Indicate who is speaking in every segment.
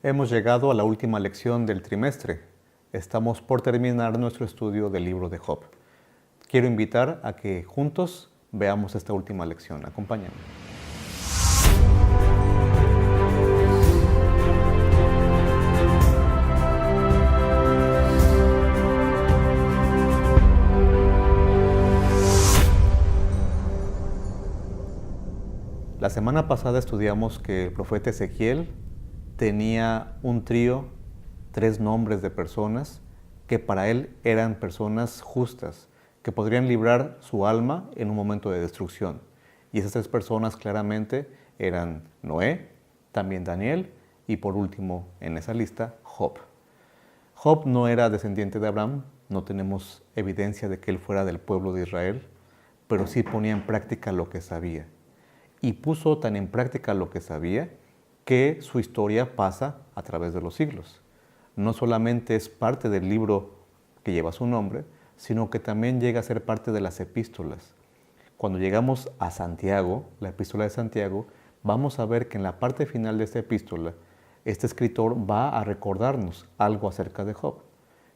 Speaker 1: Hemos llegado a la última lección del trimestre. Estamos por terminar nuestro estudio del libro de Job. Quiero invitar a que juntos veamos esta última lección. Acompáñenme. La semana pasada estudiamos que el profeta Ezequiel tenía un trío, 3 nombres de personas que para él eran personas justas, que podrían librar su alma en un momento de destrucción. Y esas 3 personas claramente eran Noé, también Daniel y por último en esa lista, Job. Job no era descendiente de Abraham, no tenemos evidencia de que él fuera del pueblo de Israel, pero sí ponía en práctica lo que sabía. Y puso tan en práctica lo que sabía que su historia pasa a través de los siglos. No solamente es parte del libro que lleva su nombre, sino que también llega a ser parte de las epístolas. Cuando llegamos a Santiago, la epístola de Santiago, vamos a ver que en la parte final de esta epístola, este escritor va a recordarnos algo acerca de Job.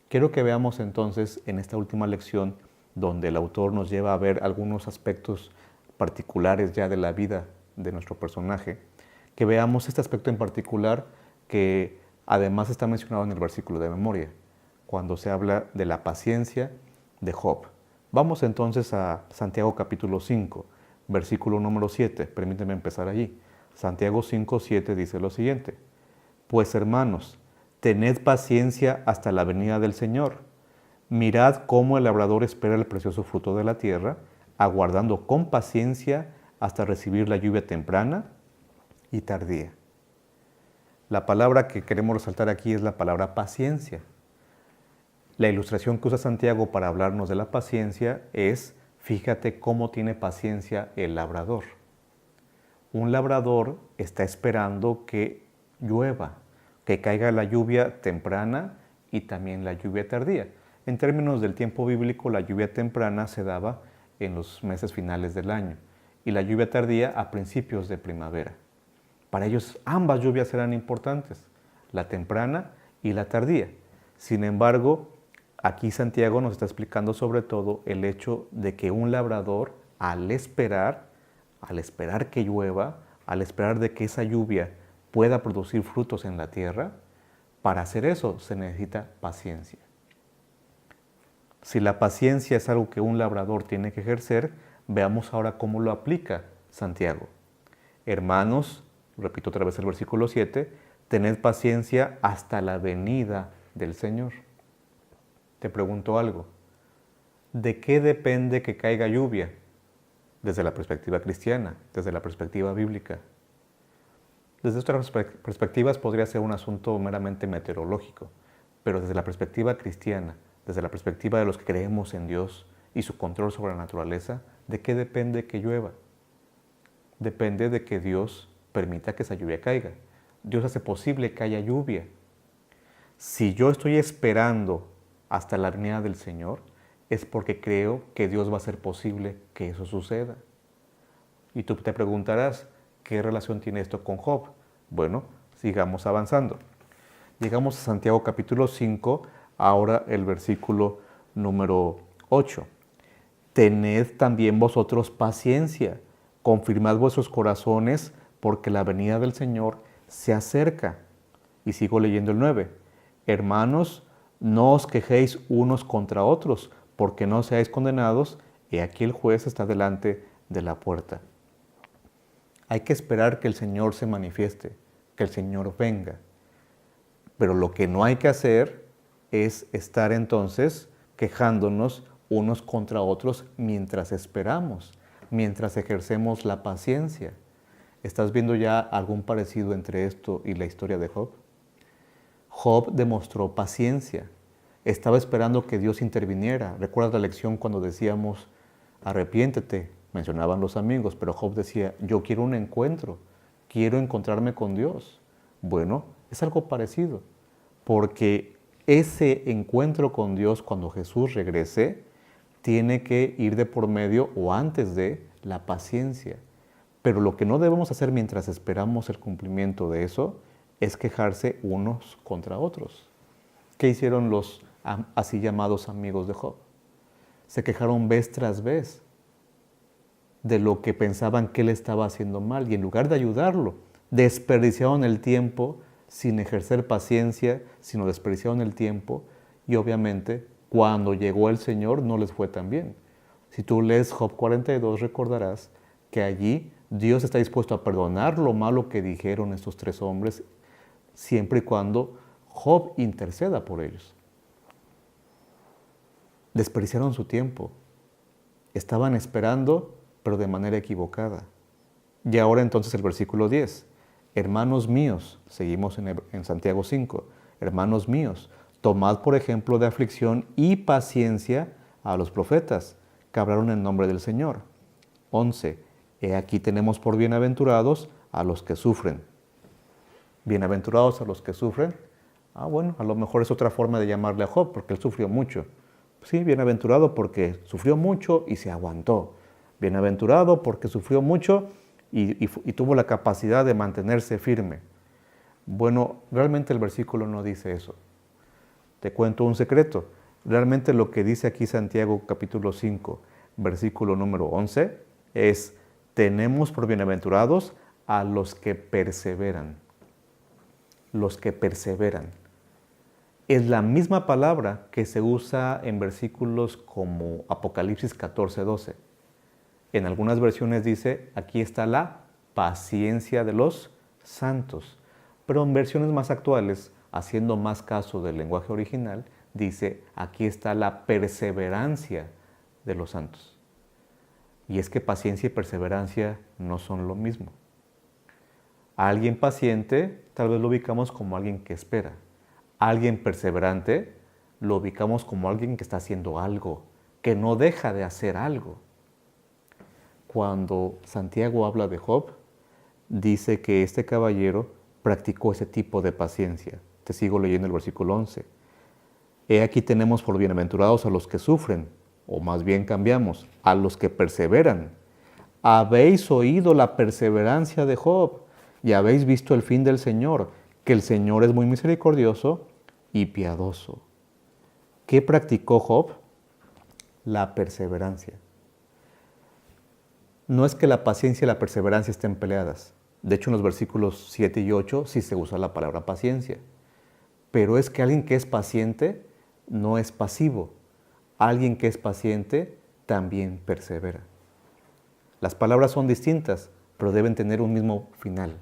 Speaker 1: Quiero que veamos entonces en esta última lección, donde el autor nos lleva a ver algunos aspectos particulares ya de la vida de nuestro personaje, que veamos este aspecto en particular que además está mencionado en el versículo de memoria, cuando se habla de la paciencia de Job. Vamos entonces a Santiago capítulo 5, versículo número 7. Permítanme empezar allí. Santiago 5, 7 dice lo siguiente: Pues hermanos, tened paciencia hasta la venida del Señor. Mirad cómo el labrador espera el precioso fruto de la tierra, aguardando con paciencia hasta recibir la lluvia temprana y tardía. La palabra que queremos resaltar aquí es la palabra paciencia. La ilustración que usa Santiago para hablarnos de la paciencia es: fíjate cómo tiene paciencia el labrador. Un labrador está esperando que llueva, que caiga la lluvia temprana y también la lluvia tardía. En términos del tiempo bíblico, la lluvia temprana se daba en los meses finales del año y la lluvia tardía a principios de primavera. Para ellos ambas lluvias eran importantes, la temprana y la tardía. Sin embargo, aquí Santiago nos está explicando sobre todo el hecho de que un labrador, al esperar que llueva, al esperar de que esa lluvia pueda producir frutos en la tierra, para hacer eso se necesita paciencia. Si la paciencia es algo que un labrador tiene que ejercer, veamos ahora cómo lo aplica Santiago. Hermanos, repito otra vez el versículo 7, tened paciencia hasta la venida del Señor. Te pregunto algo: ¿de qué depende que caiga lluvia? Desde la perspectiva cristiana, desde la perspectiva bíblica. Desde otras perspectivas podría ser un asunto meramente meteorológico, pero desde la perspectiva cristiana, desde la perspectiva de los que creemos en Dios y su control sobre la naturaleza, ¿de qué depende que llueva? Depende de que Dios permita que esa lluvia caiga. Dios hace posible que haya lluvia. Si yo estoy esperando hasta la venida del Señor, es porque creo que Dios va a hacer posible que eso suceda. Y tú te preguntarás, ¿qué relación tiene esto con Job? Bueno, sigamos avanzando. Llegamos a Santiago capítulo 5, ahora el versículo número 8. Tened también vosotros paciencia, confirmad vuestros corazones, porque la venida del Señor se acerca. Y sigo leyendo el 9. Hermanos, no os quejéis unos contra otros, porque no seáis condenados, y aquí el juez está delante de la puerta. Hay que esperar que el Señor se manifieste, que el Señor venga. Pero lo que no hay que hacer es estar entonces quejándonos unos contra otros mientras esperamos, mientras ejercemos la paciencia. ¿Estás viendo ya algún parecido entre esto y la historia de Job? Job demostró paciencia. Estaba esperando que Dios interviniera. ¿Recuerdas la lección cuando decíamos, arrepiéntete? Mencionaban los amigos, pero Job decía, yo quiero un encuentro, quiero encontrarme con Dios. Bueno, es algo parecido, porque ese encuentro con Dios cuando Jesús regrese tiene que ir de por medio o antes de la paciencia. Pero lo que no debemos hacer mientras esperamos el cumplimiento de eso es quejarse unos contra otros. ¿Qué hicieron los así llamados amigos de Job? Se quejaron vez tras vez de lo que pensaban que él estaba haciendo mal y en lugar de ayudarlo, desperdiciaron el tiempo sin ejercer paciencia, sino desperdiciaron el tiempo y obviamente cuando llegó el Señor no les fue tan bien. Si tú lees Job 42 recordarás que allí Dios está dispuesto a perdonar lo malo que dijeron estos tres hombres siempre y cuando Job interceda por ellos. Desperdiciaron su tiempo. Estaban esperando, pero de manera equivocada. Y ahora entonces el versículo 10. Hermanos míos, seguimos en Santiago 5. Hermanos míos, tomad por ejemplo de aflicción y paciencia a los profetas que hablaron en nombre del Señor. 11. He aquí tenemos por bienaventurados a los que sufren. Bienaventurados a los que sufren. Bueno, a lo mejor es otra forma de llamarle a Job, porque él sufrió mucho. Sí, bienaventurado porque sufrió mucho y se aguantó. Bienaventurado porque sufrió mucho y tuvo la capacidad de mantenerse firme. Bueno, realmente el versículo no dice eso. Te cuento un secreto. Realmente lo que dice aquí Santiago capítulo 5, versículo número 11, es: tenemos por bienaventurados a los que perseveran. Los que perseveran. Es la misma palabra que se usa en versículos como Apocalipsis 14, 12. En algunas versiones dice, aquí está la paciencia de los santos. Pero en versiones más actuales, haciendo más caso del lenguaje original, dice, aquí está la perseverancia de los santos. Y es que paciencia y perseverancia no son lo mismo. A alguien paciente tal vez lo ubicamos como alguien que espera. A alguien perseverante lo ubicamos como alguien que está haciendo algo, que no deja de hacer algo. Cuando Santiago habla de Job, dice que este caballero practicó ese tipo de paciencia. Te sigo leyendo el versículo 11. He aquí tenemos por bienaventurados a los que sufren, o más bien cambiamos, a los que perseveran. Habéis oído la perseverancia de Job y habéis visto el fin del Señor, que el Señor es muy misericordioso y piadoso. ¿Qué practicó Job? La perseverancia. No es que la paciencia y la perseverancia estén peleadas. De hecho, en los versículos 7 y 8 sí se usa la palabra paciencia. Pero es que alguien que es paciente no es pasivo. Alguien que es paciente también persevera. Las palabras son distintas, pero deben tener un mismo final.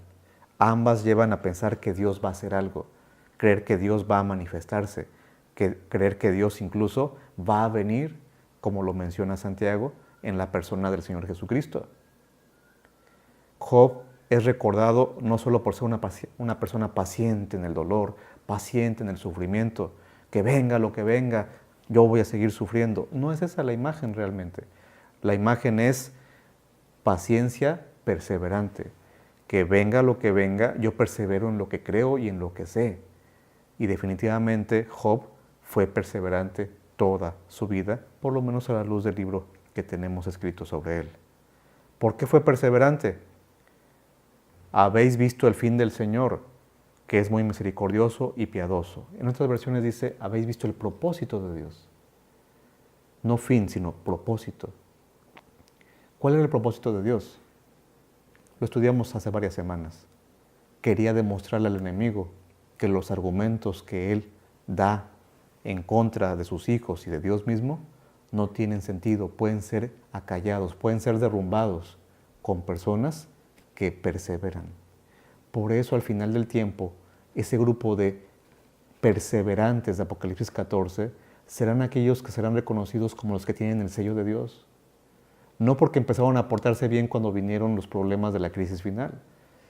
Speaker 1: Ambas llevan a pensar que Dios va a hacer algo, creer que Dios va a manifestarse, creer que Dios incluso va a venir, como lo menciona Santiago, en la persona del Señor Jesucristo. Job es recordado no solo por ser una persona paciente en el dolor, paciente en el sufrimiento, que venga lo que venga, yo voy a seguir sufriendo. No es esa la imagen realmente. La imagen es paciencia perseverante. Que venga lo que venga, yo persevero en lo que creo y en lo que sé. Y definitivamente Job fue perseverante toda su vida, por lo menos a la luz del libro que tenemos escrito sobre él. ¿Por qué fue perseverante? Habéis visto el fin del Señor, que es muy misericordioso y piadoso. En otras versiones dice, habéis visto el propósito de Dios. No fin, sino propósito. ¿Cuál era el propósito de Dios? Lo estudiamos hace varias semanas. Quería demostrarle al enemigo que los argumentos que él da en contra de sus hijos y de Dios mismo no tienen sentido, pueden ser acallados, pueden ser derrumbados con personas que perseveran. Por eso al final del tiempo, ese grupo de perseverantes de Apocalipsis 14 serán aquellos que serán reconocidos como los que tienen el sello de Dios. No porque empezaron a portarse bien cuando vinieron los problemas de la crisis final,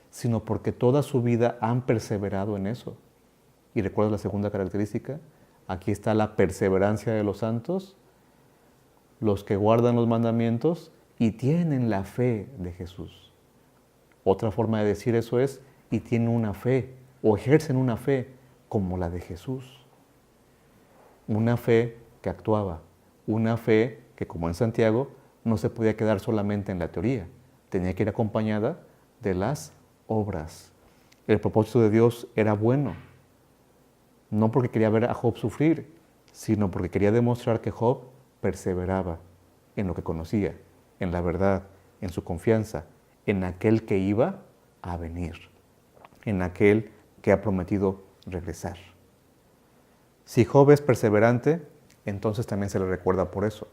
Speaker 1: sino porque toda su vida han perseverado en eso. ¿Y recuerdas la segunda característica? Aquí está la perseverancia de los santos, los que guardan los mandamientos y tienen la fe de Jesús. Otra forma de decir eso es, y tienen una fe, o ejercen una fe como la de Jesús. Una fe que actuaba, una fe que, como en Santiago, no se podía quedar solamente en la teoría, tenía que ir acompañada de las obras. El propósito de Dios era bueno, no porque quería ver a Job sufrir, sino porque quería demostrar que Job perseveraba en lo que conocía, en la verdad, en su confianza, en aquel que iba a venir, en aquel que ha prometido regresar. Si Job es perseverante, entonces también se le recuerda por eso.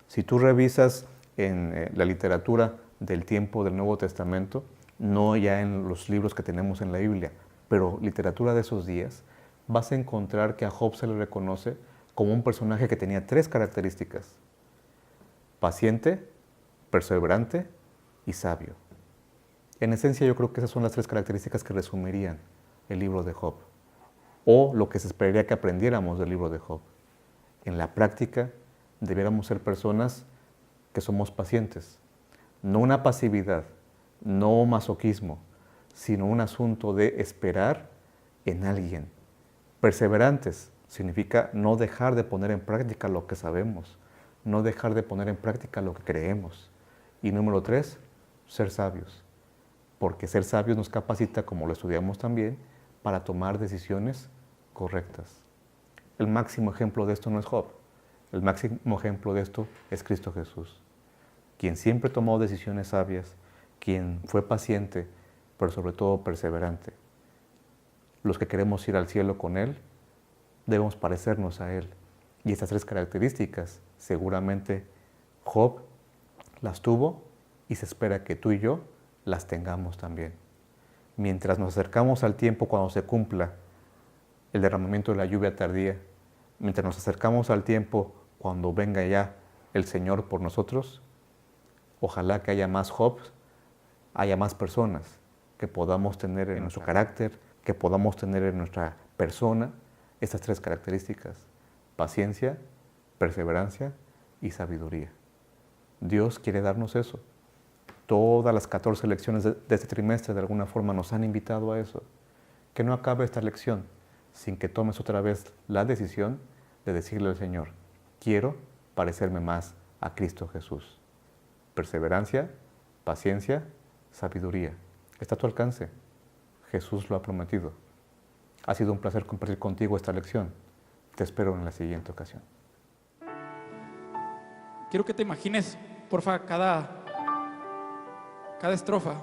Speaker 1: Si tú revisas en la literatura del tiempo del Nuevo Testamento, no ya en los libros que tenemos en la Biblia, pero literatura de esos días, vas a encontrar que a Job se le reconoce como un personaje que tenía 3 características: paciente, perseverante y sabio. En esencia, yo creo que esas son las 3 características que resumirían el libro de Job, o lo que se esperaría que aprendiéramos del libro de Job. En la práctica, debiéramos ser personas que somos pacientes, no una pasividad, no masoquismo, sino un asunto de esperar en alguien. Perseverantes significa no dejar de poner en práctica lo que sabemos, no dejar de poner en práctica lo que creemos. Y número 3, ser sabios, porque ser sabios nos capacita, como lo estudiamos también, para tomar decisiones correctas. El máximo ejemplo de esto no es Job, el máximo ejemplo de esto es Cristo Jesús, quien siempre tomó decisiones sabias, quien fue paciente, pero sobre todo perseverante. Los que queremos ir al cielo con Él, debemos parecernos a Él. Y estas 3 características, seguramente Job las tuvo y se espera que tú y yo las tengamos también. Mientras nos acercamos al tiempo cuando se cumpla el derramamiento de la lluvia tardía, mientras nos acercamos al tiempo cuando venga ya el Señor por nosotros, ojalá que haya más Jobs, haya más personas que podamos tener en nuestro carácter, que podamos tener en nuestra persona estas 3 características: paciencia, perseverancia y sabiduría. Dios quiere darnos eso. Todas las 14 lecciones de este trimestre de alguna forma nos han invitado a eso. Que no acabe esta lección sin que tomes otra vez la decisión de decirle al Señor: quiero parecerme más a Cristo Jesús. Perseverancia, paciencia, sabiduría. Está a tu alcance. Jesús lo ha prometido. Ha sido un placer compartir contigo esta lección. Te espero en la siguiente ocasión.
Speaker 2: Quiero que te imagines, porfa, cada estrofa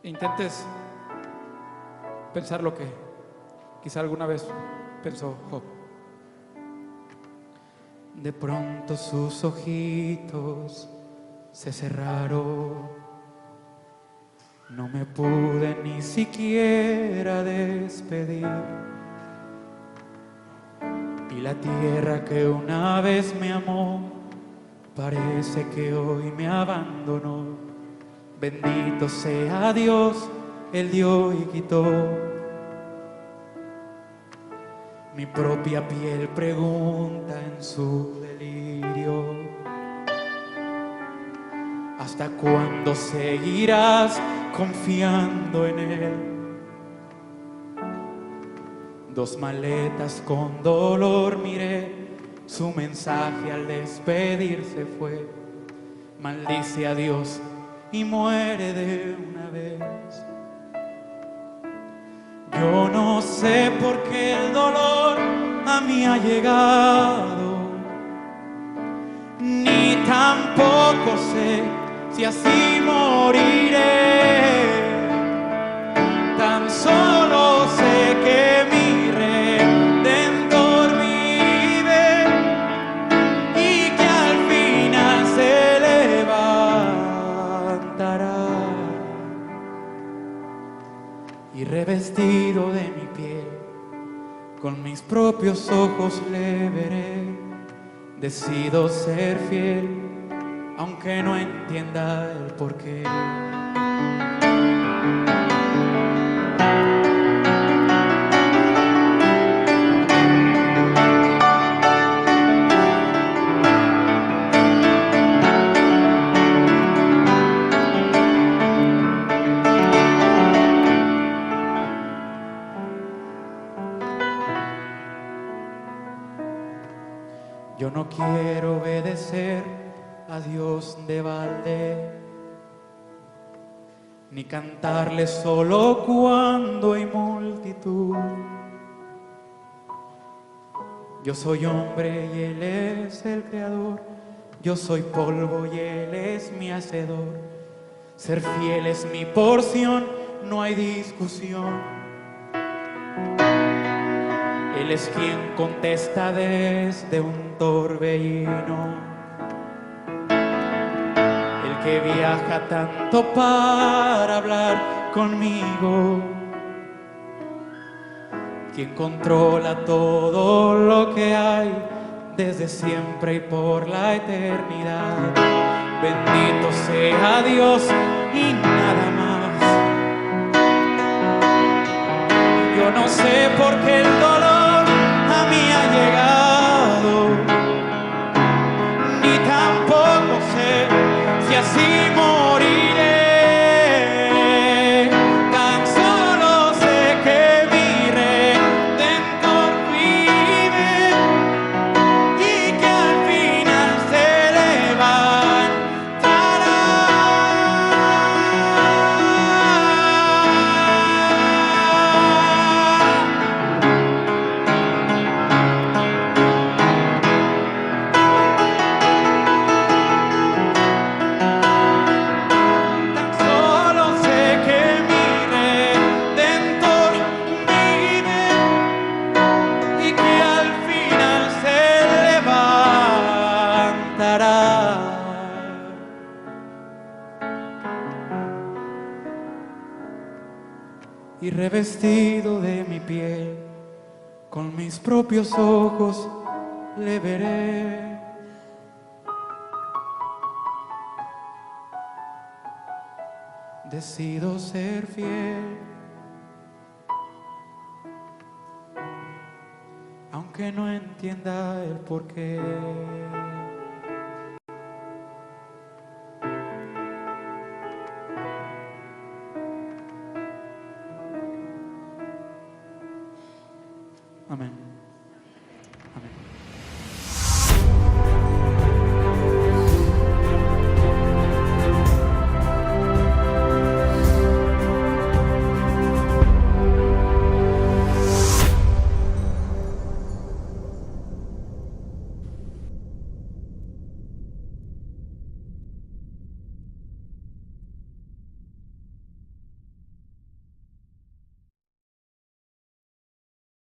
Speaker 2: e intentes pensar lo que quizá alguna vez pensó Job. De pronto sus ojitos se cerraron, no me pude ni siquiera despedir, y la tierra que una vez me amó parece que hoy me abandonó. Bendito sea Dios, Él dio y quitó. Mi propia piel pregunta en su delirio: ¿hasta cuándo seguirás confiando en Él? 2 maletas con dolor miré, su mensaje al despedirse fue: maldice a Dios y muere de una vez. Yo no sé por qué el dolor a mí ha llegado, ni tampoco sé si así moriré. Tan solo sé que mi Redentor vive y que al final se levantará, y revestido de mi piel, con mis propios ojos le veré. Decido ser fiel, aunque no entienda el porqué. Yo no quiero obedecer a Dios de balde, ni cantarle solo cuando hay multitud. Yo soy hombre y Él es el creador, yo soy polvo y Él es mi hacedor. Ser fiel es mi porción, no hay discusión. Él es quien contesta desde un torbellino, el que viaja tanto para hablar conmigo, quien controla todo lo que hay desde siempre y por la eternidad. Bendito sea Dios y nada más. Yo no sé por qué el dolor a mí ha llegado, ni tampoco sé si así moriré. Tan solo sé que mi Redentor vive y que al final se levantará. Tan solo sé que mi Redentor vive y que al final se levantará. Y revestido de mi piel, con mis propios ojos le veré. Decido ser fiel, aunque no entienda el porqué. Amén.